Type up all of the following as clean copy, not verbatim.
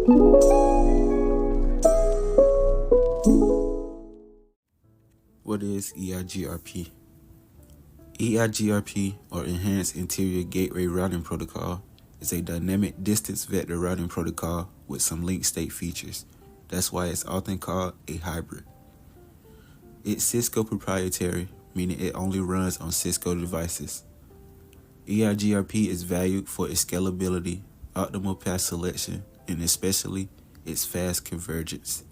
What is EIGRP? EIGRP, or Enhanced Interior Gateway Routing Protocol, is a dynamic distance vector routing protocol with some link state features. That's why it's often called a hybrid. It's Cisco proprietary, meaning it only runs on Cisco devices. EIGRP is valued for its scalability, optimal path selection, and especially its fast convergence.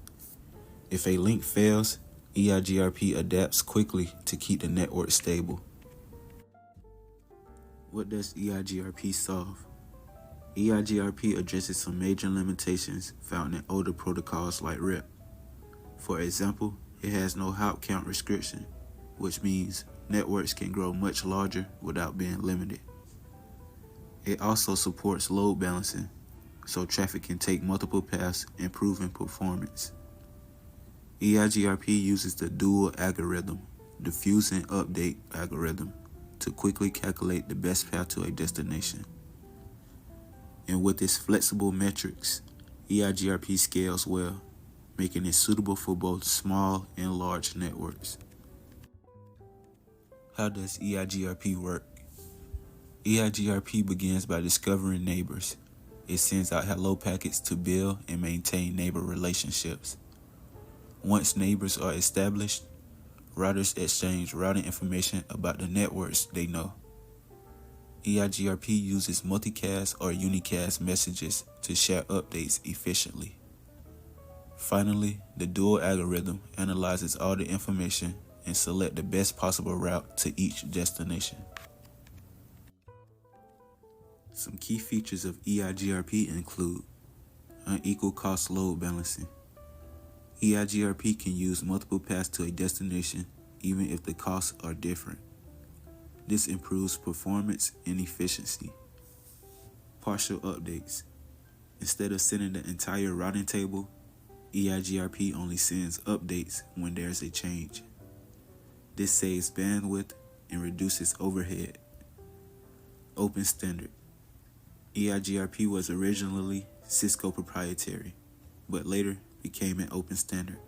If a link fails, EIGRP adapts quickly to keep the network stable. What does EIGRP solve? EIGRP addresses some major limitations found in older protocols like RIP. For example, it has no hop count restriction, which means networks can grow much larger without being limited. It also supports load balancing, so traffic can take multiple paths, improving performance. EIGRP uses the dual algorithm, diffuse and update algorithm, to quickly calculate the best path to a destination. And with its flexible metrics, EIGRP scales well, making it suitable for both small and large networks. How does EIGRP work? EIGRP begins by discovering neighbors. It sends out hello packets to build and maintain neighbor relationships. Once neighbors are established, routers exchange routing information about the networks they know. EIGRP uses multicast or unicast messages to share updates efficiently. Finally, the dual algorithm analyzes all the information and selects the best possible route to each destination. Some key features of EIGRP include unequal cost load balancing. EIGRP can use multiple paths to a destination even if the costs are different. This improves performance and efficiency. Partial updates. Instead of sending the entire routing table, EIGRP only sends updates when there's a change. This saves bandwidth and reduces overhead. Open standard. EIGRP was originally Cisco proprietary, but later became an open standard.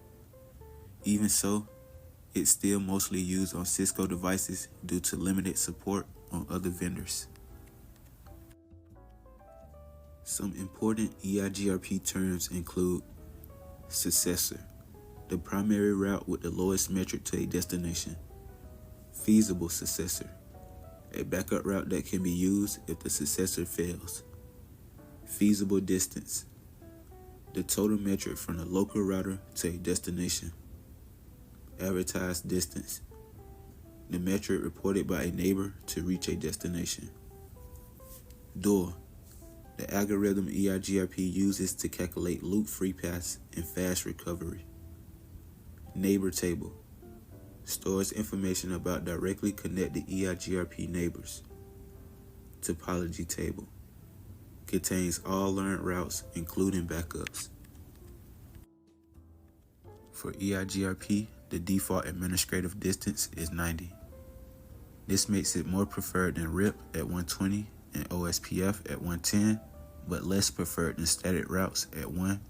Even so, it's still mostly used on Cisco devices due to limited support on other vendors. Some important EIGRP terms include successor, the primary route with the lowest metric to a destination. Feasible successor, a backup route that can be used if the successor fails. Feasible distance, the total metric from the local router to a destination. Advertised distance, the metric reported by a neighbor to reach a destination. Door, the algorithm EIGRP uses to calculate loop-free paths and fast recovery. Neighbor table, stores information about directly connected EIGRP neighbors. Topology table, contains all learned routes including backups. For EIGRP, the default administrative distance is 90. This makes it more preferred than RIP at 120 and OSPF at 110, but less preferred than static routes at 1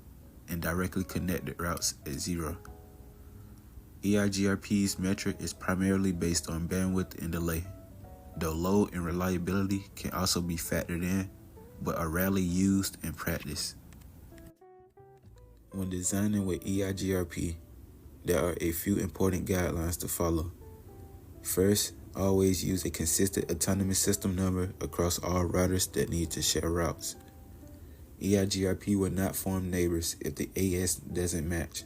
and directly connected routes at 0. EIGRP's metric is primarily based on bandwidth and delay, though load and reliability can also be factored in, but are rarely used in practice. When designing with EIGRP, there are a few important guidelines to follow. First, always use a consistent autonomous system number across all routers that need to share routes. EIGRP will not form neighbors if the AS doesn't match.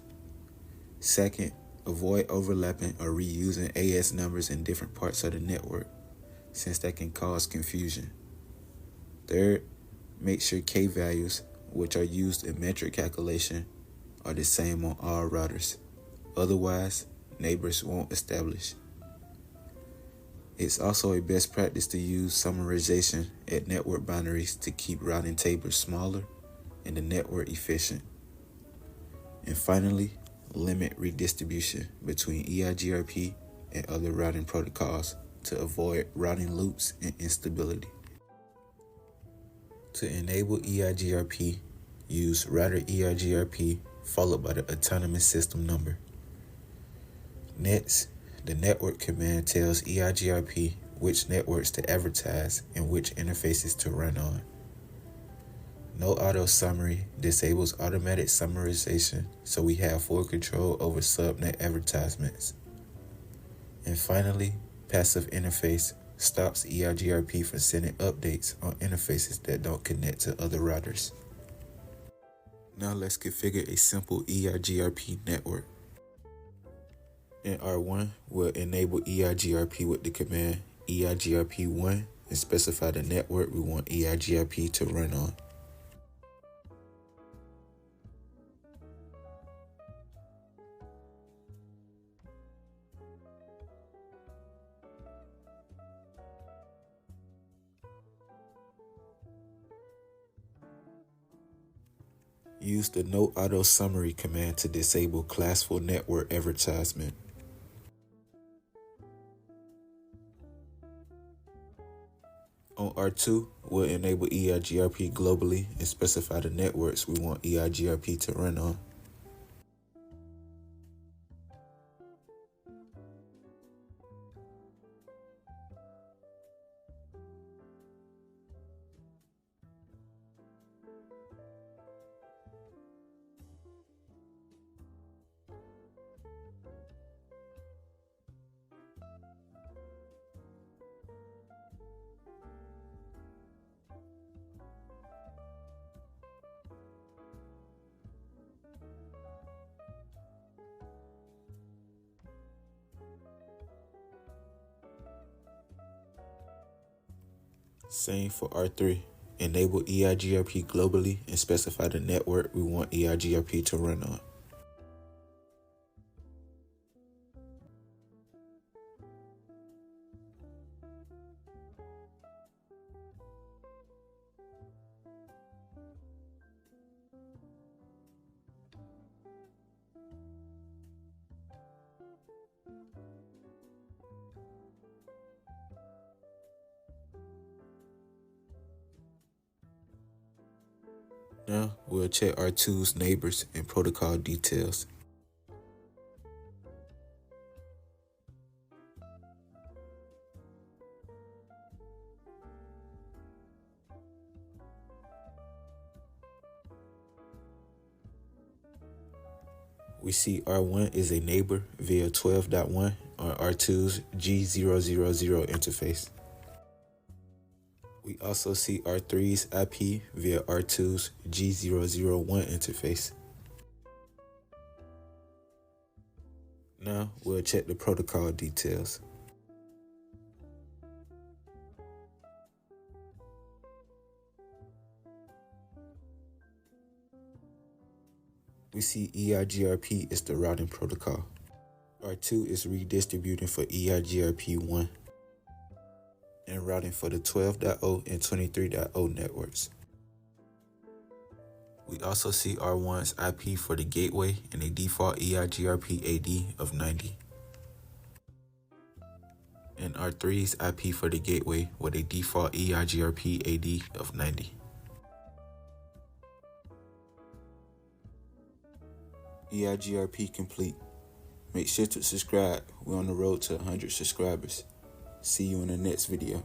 Second, avoid overlapping or reusing AS numbers in different parts of the network, since that can cause confusion. Third, make sure K values, which are used in metric calculation, are the same on all routers. Otherwise, neighbors won't establish. It's also a best practice to use summarization at network boundaries to keep routing tables smaller and the network efficient. And finally, limit redistribution between EIGRP and other routing protocols to avoid routing loops and instability. To enable EIGRP, use router EIGRP followed by the autonomous system number. Next, the network command tells EIGRP which networks to advertise and which interfaces to run on. No auto summary disables automatic summarization, so we have full control over subnet advertisements. And finally, passive interface stops EIGRP from sending updates on interfaces that don't connect to other routers. Now let's configure a simple EIGRP network. In R1, we'll enable EIGRP with the command EIGRP1 and specify the network we want EIGRP to run on. Use the No Auto Summary command to disable classful network advertisement. On R2, we'll enable EIGRP globally and specify the networks we want EIGRP to run on. Same for R3. Enable EIGRP globally and specify the network we want EIGRP to run on. Now we'll check R2's neighbors and protocol details. We see R1 is a neighbor via 12.1 on R2's G000 interface. We also see R3's IP via R2's G001 interface. Now we'll check the protocol details. We see EIGRP is the routing protocol. R2 is redistributing for EIGRP1 and routing for the 12.0 and 23.0 networks. We also see R1's IP for the gateway and a default EIGRP AD of 90. And R3's IP for the gateway with a default EIGRP AD of 90. EIGRP complete. Make sure to subscribe. We're on the road to 100 subscribers. See you in the next video.